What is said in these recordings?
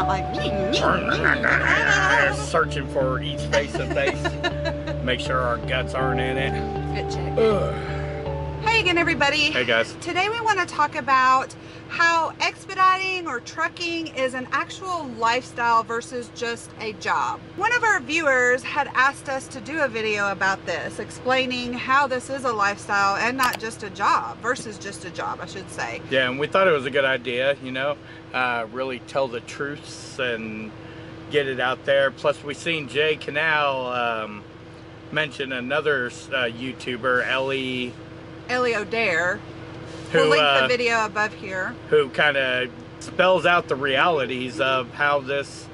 Like searching for each face to face. Make sure our guts aren't in it. Fit check. Ugh. Hey again, everybody. Hey guys. Today we want to talk about how expediting or trucking is an actual lifestyle versus just a job. One of our viewers had asked us to do a video about this, explaining how this is a lifestyle and not just a job, versus just a job, I should say. Yeah, and we thought it was a good idea, you know, really tell the truths and get it out there. Plus, we seen Jay Canal mention another YouTuber, Ellie O'Dare. Who, we'll link the video above here. Who kind of spells out the realities of how this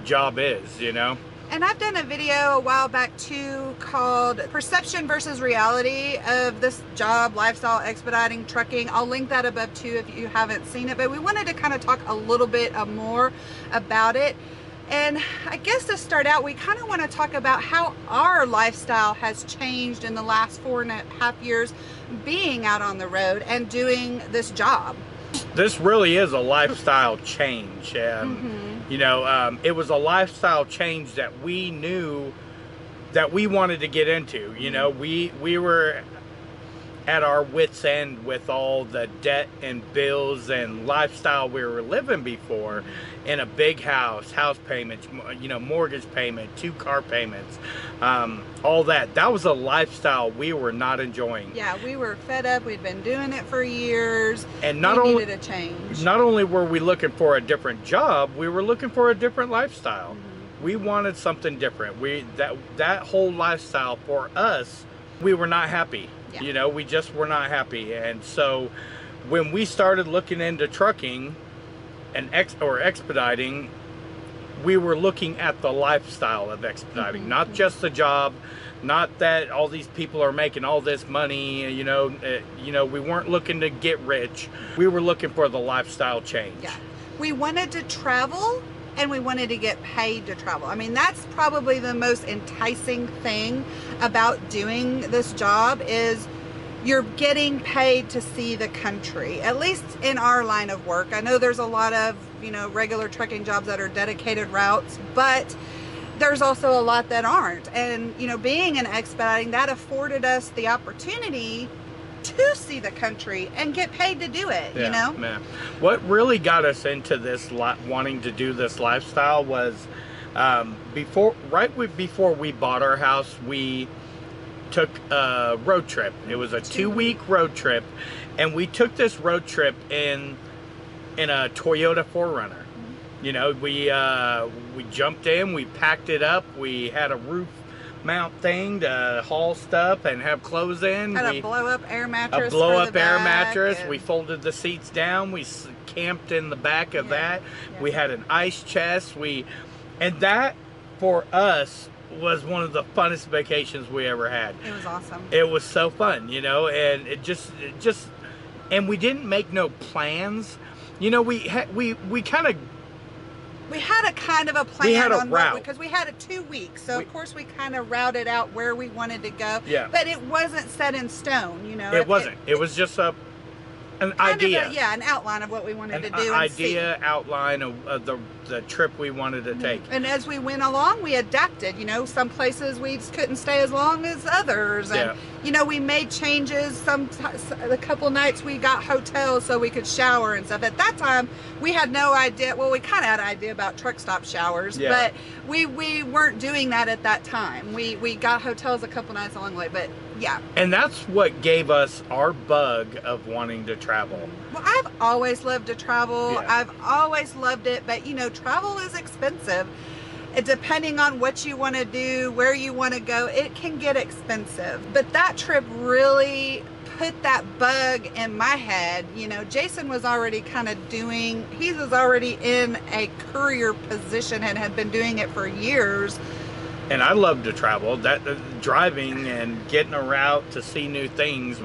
job is, you know? And I've done a video a while back too called Perception versus Reality of this job, lifestyle, expediting, trucking. I'll link that above too if you haven't seen it. But we wanted to kind of talk a little bit more about it. And I guess to start out, we kind of want to talk about how our lifestyle has changed in the last 4.5 years being out on the road and doing this job. This really is a lifestyle change. And, you know, it was a lifestyle change that we knew that we wanted to get into. You know, we were at our wits' end with all the debt and bills and lifestyle we were living before, in a big house payments, you know, mortgage payment, 2 car payments, all that. That was a lifestyle we were not enjoying. Yeah, we were fed up. We'd been doing it for years, and we needed a change. Not only were we looking for a different job, we were looking for a different lifestyle. We wanted something different. That whole lifestyle for us, we were not happy. Yeah. You know, we just were not happy. And so when we started looking into trucking and expediting, we were looking at the lifestyle of expediting, not just the job, not that all these people are making all this money, you know, we weren't looking to get rich. We were looking for the lifestyle change. Yeah. We wanted to travel, and we wanted to get paid to travel. I mean, that's probably the most enticing thing about doing this job, is you're getting paid to see the country, at least in our line of work. I know there's a lot of, you know, regular trucking jobs that are dedicated routes, but there's also a lot that aren't. And, you know, being an expediting, that afforded us the opportunity to see the country and get paid to do it, you know? Yeah. What really got us into this, wanting to do this lifestyle, was right before we bought our house, we took a road trip. It was a 2-week road trip, and we took this road trip in a Toyota 4Runner. You know, we jumped in, we packed it up, we had a roof mount thing to haul stuff and have clothes in. Had a blow-up air mattress. A blow-up air mattress. We folded the seats down. We camped in the back of that. Yeah. We had an ice chest. And that, for us, was one of the funnest vacations we ever had. It was awesome. It was so fun, you know, and it just, and we didn't make no plans. You know, we had a kind of a plan. We had a route. Because we had a 2 weeks. So, of course, we kind of routed out where we wanted to go. Yeah. But it wasn't set in stone, you know. It wasn't. It was just an idea. An outline of what we wanted to do. An idea, outline of the trip we wanted to take. And as we went along, we adapted. You know, some places we couldn't stay as long as others. And, you know, we made changes. A couple nights we got hotels so we could shower and stuff. At that time, we had no idea. Well, we kind of had an idea about truck stop showers, but we weren't doing that at that time. We got hotels a couple nights along the way, but yeah. And that's what gave us our bug of wanting to travel. Well, I've always loved to travel. Yeah. I've always loved it, but you know, travel is expensive. Depending on what you want to do, where you want to go, it can get expensive. But that trip really put that bug in my head. You know, Jason was already he was already in a courier position and had been doing it for years. And I love to travel. Driving and getting a route to see new things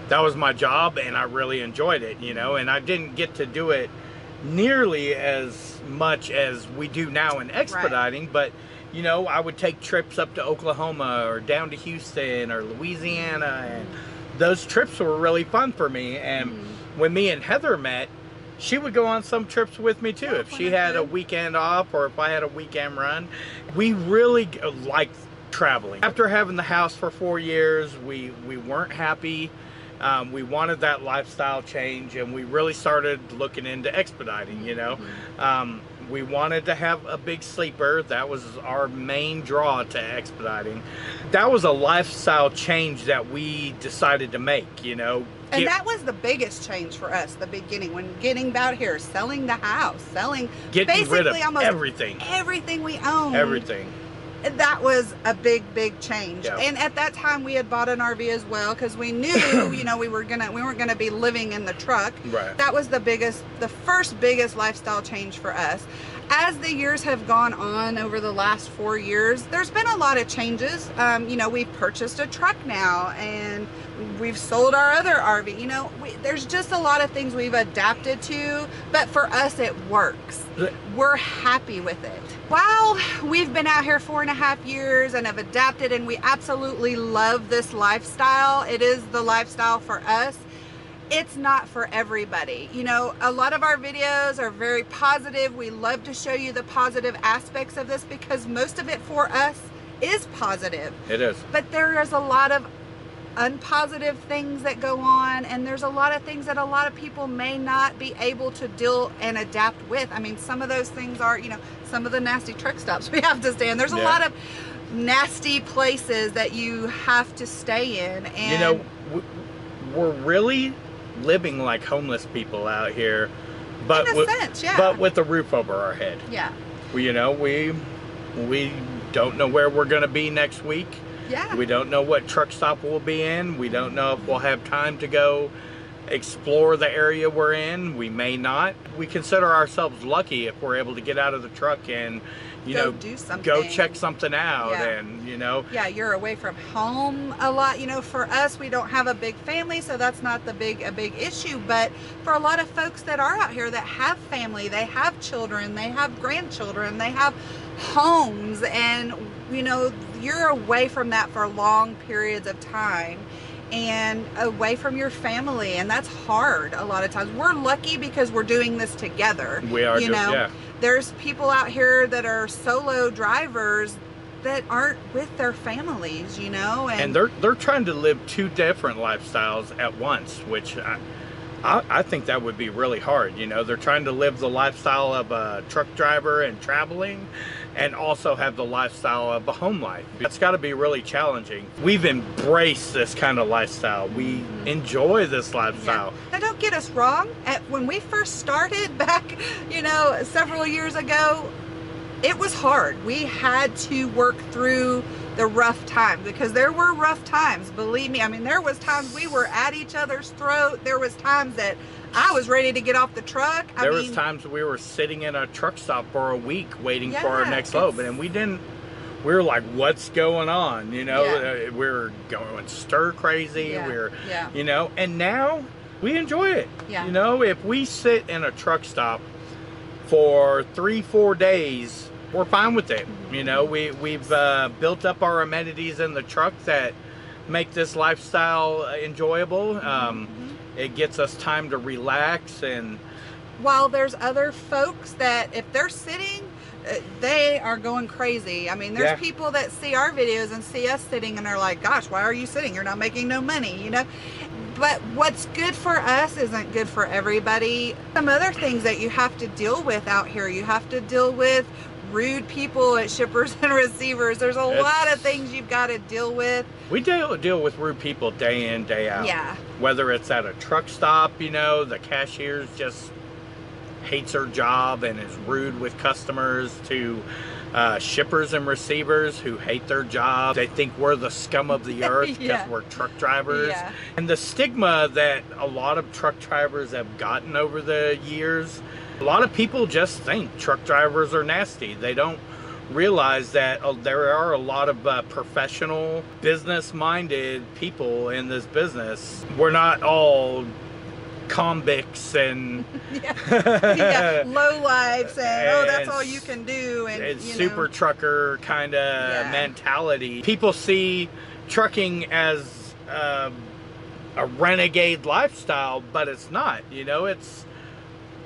that was my job, and I really enjoyed it, you know. And I didn't get to do it nearly as much as we do now in expediting, but you know, I would take trips up to Oklahoma or down to Houston or Louisiana, and those trips were really fun for me. And when me and Heather met, she would go on some trips with me too. Yeah, if she had a weekend off or if I had a weekend run. We really liked traveling. After having the house for 4 years, we weren't happy. We wanted that lifestyle change, and we really started looking into expediting, you know. We wanted to have a big sleeper. That was our main draw to expediting. That was a lifestyle change that we decided to make, you know. And that was the biggest change for us, the beginning, when getting out here, selling the house, getting basically rid of almost everything we owned. Everything. That was a big change. Yeah. And at that time we had bought an RV as well, because we knew, you know, we weren't gonna be living in the truck. Right. That was the first biggest lifestyle change for us. As the years have gone on over the last 4 years, there's been a lot of changes. You know, we've purchased a truck now, and we've sold our other RV. You know, there's just a lot of things we've adapted to, but for us it works. We're happy with it. While we've been out here 4.5 years and have adapted, and we absolutely love this lifestyle, it is the lifestyle for us. It's not for everybody. You know, a lot of our videos are very positive. We love to show you the positive aspects of this because most of it for us is positive. It is. But there is a lot of unpositive things that go on, and there's a lot of things that a lot of people may not be able to deal and adapt with. I mean, some of those things are, you know, some of the nasty truck stops we have to stay in. There's a lot of nasty places that you have to stay in. And you know, we're really living like homeless people out here, but in a sense, yeah. But with a roof over our head. Yeah. You know, we don't know where we're going to be next week. Yeah. We don't know what truck stop we'll be in. We don't know if we'll have time to go explore the area we're in. We may not. We consider ourselves lucky if we're able to get out of the truck and, you know, do something. Go check something out. Yeah. And, you know. Yeah, you're away from home a lot. You know, for us, we don't have a big family, so that's not a big issue. But for a lot of folks that are out here that have family, they have children, they have grandchildren, they have homes, and, you know, you're away from that for long periods of time and away from your family, and that's hard a lot of times. We're lucky because we're doing this together. We are, you know. yeah. There's people out here that are solo drivers that aren't with their families, you know, and they're trying to live two different lifestyles at once, which I think that would be really hard. You know, they're trying to live the lifestyle of a truck driver and traveling, and also have the lifestyle of a home life. It's got to be really challenging. We've embraced this kind of lifestyle. We enjoy this lifestyle. Yeah. Now, don't get us wrong. When we first started back, you know, several years ago, it was hard. We had to work through the rough times, because there were rough times, believe me. I mean, there was times we were at each other's throat. There was times that I was ready to get off the truck. There was times we were sitting in a truck stop for a week waiting for our next load, and we were like, what's going on? You know, we were going stir crazy. You know, and now we enjoy it. You know, if we sit in a truck stop for 3-4 days, we're fine with it. You know, we've built up our amenities in the truck that make this lifestyle enjoyable. It gets us time to relax. And while there's other folks that if they're sitting, they are going crazy. I mean, there's people that see our videos and see us sitting and they're like, gosh, why are you sitting? You're not making no money, you know? But what's good for us isn't good for everybody. Some other things that you have to deal with out here, you have to deal with rude people at shippers and receivers. There's a lot of things you've got to deal with. We deal with rude people day in, day out. Yeah. Whether it's at a truck stop, you know, the cashier just hates her job and is rude with customers, to shippers and receivers who hate their job. They think we're the scum of the earth because we're truck drivers. And the stigma that a lot of truck drivers have gotten over the years, a lot of people just think truck drivers are nasty. They don't realize that there are a lot of professional, business-minded people in this business. We're not all convicts and low lives and oh, that's all you can do, and super trucker kind of mentality. People see trucking as a renegade lifestyle, but it's not. You know, it's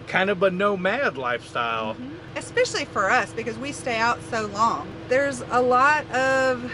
kind of a nomad lifestyle. Especially for us, because we stay out so long. There's a lot of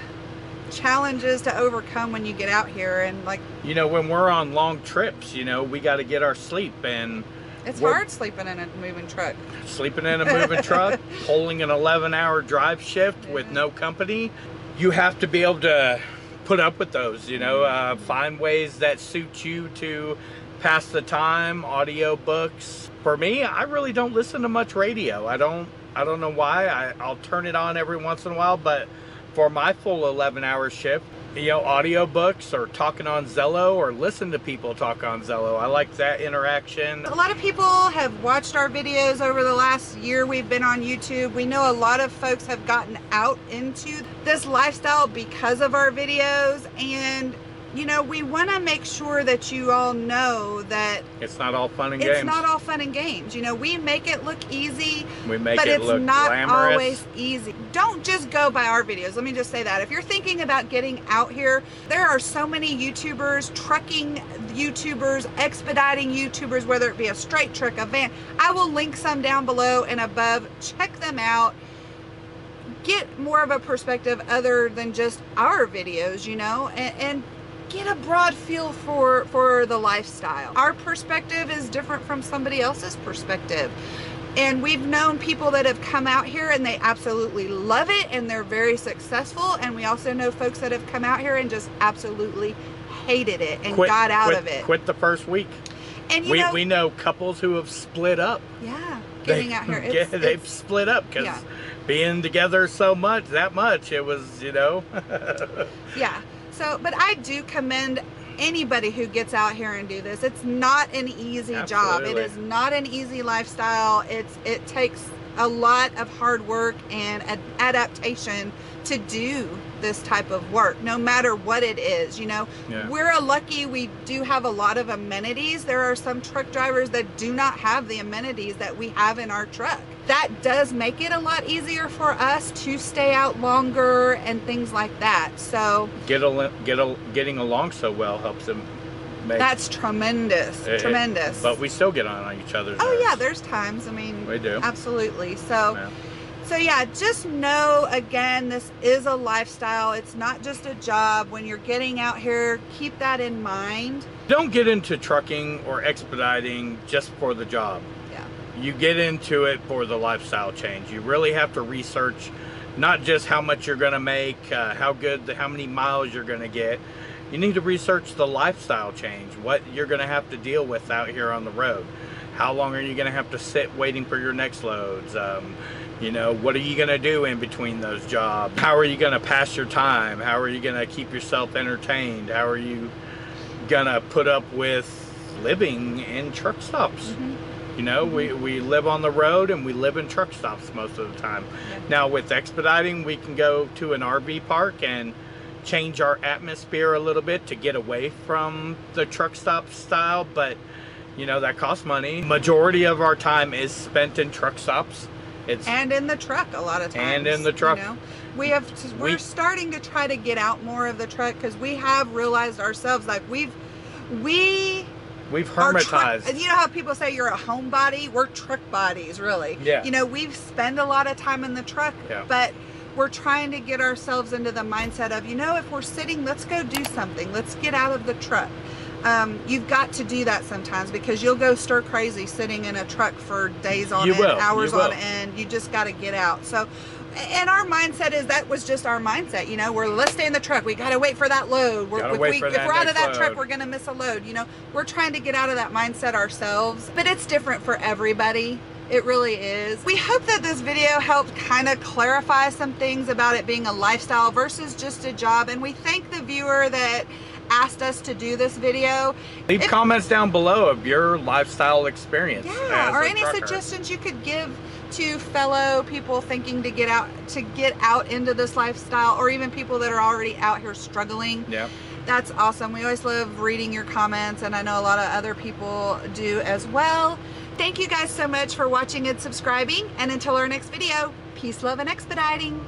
challenges to overcome when you get out here, and like, you know, when we're on long trips, you know, we got to get our sleep, and it's hard sleeping in a moving truck. Sleeping in a moving truck, pulling an 11-hour drive shift with no company. You have to be able to put up with those, you know, find ways that suit you to pass the time. Audio books. For me, I really don't listen to much radio. I don't know why. I'll turn it on every once in a while, but for my full 11-hour shift, you know, audiobooks or talking on Zello or listen to people talk on Zello. I like that interaction. A lot of people have watched our videos over the last year we've been on YouTube. We know a lot of folks have gotten out into this lifestyle because of our videos, and you know, we want to make sure that you all know that it's not all fun and games. It's not all fun and games. You know, we make it look easy, we make but it it's look not glamorous. Always easy. Don't just go by our videos. Let me just say that. If you're thinking about getting out here, there are so many YouTubers, trucking YouTubers, expediting YouTubers, whether it be a straight truck, a van. I will link some down below and above. Check them out. Get more of a perspective other than just our videos, you know, and get a broad feel for the lifestyle. Our perspective is different from somebody else's perspective. And we've known people that have come out here and they absolutely love it and they're very successful. And we also know folks that have come out here and just absolutely hated it and got out of it. Quit the first week. And we know couples who have split up. Yeah, getting out here. They've split up because being together that much, it was, you know. Yeah. So, but I do commend anybody who gets out here and do this. It's not an easy job. It is not an easy lifestyle. It takes a lot of hard work and adaptation to do this type of work, no matter what it is. You know, we're lucky we do have a lot of amenities. There are some truck drivers that do not have the amenities that we have in our truck. That does make it a lot easier for us to stay out longer and things like that. So getting along so well helps them. That's tremendous. Tremendous. But we still get on each other's nerves. Oh yeah, there's times. I mean, we do. Absolutely. So yeah, just know, again, this is a lifestyle. It's not just a job. When you're getting out here, keep that in mind. Don't get into trucking or expediting just for the job. Yeah. You get into it for the lifestyle change. You really have to research not just how much you're going to make, how many miles you're going to get. You need to research the lifestyle change, what you're going to have to deal with out here on the road. How long are you going to have to sit waiting for your next loads? You know, what are you going to do in between those jobs? How are you going to pass your time? How are you going to keep yourself entertained? How are you going to put up with living in truck stops? You know, we live on the road and we live in truck stops most of the time. Now with expediting, we can go to an RV park and change our atmosphere a little bit to get away from the truck stop style, but you know, that costs money. Majority of our time is spent in truck stops. And in the truck a lot of times. And in the truck. You know? We're starting to try to get out more of the truck because we have realized ourselves, like we've hermitized. You know how people say you're a homebody? We're truck bodies, really. Yeah. You know, we've spent a lot of time in the truck, but we're trying to get ourselves into the mindset of, you know, if we're sitting, let's go do something. Let's get out of the truck. You've got to do that sometimes because you'll go stir crazy sitting in a truck for days on end, hours on end. You just got to get out. So, and our mindset is, that was just our mindset. You know, let's stay in the truck. We got to wait for that load. If we're out of that truck, we're going to miss a load. You know, we're trying to get out of that mindset ourselves, but it's different for everybody. It really is. We hope that this video helped kind of clarify some things about it being a lifestyle versus just a job. And we thank the viewer that asked us to do this video. Leave comments down below of your lifestyle experience. Yeah, or any suggestions you could give to fellow people thinking to get out into this lifestyle, or even people that are already out here struggling. Yeah. That's awesome. We always love reading your comments, and I know a lot of other people do as well. Thank you guys so much for watching and subscribing, and until our next video, peace, love, and expediting.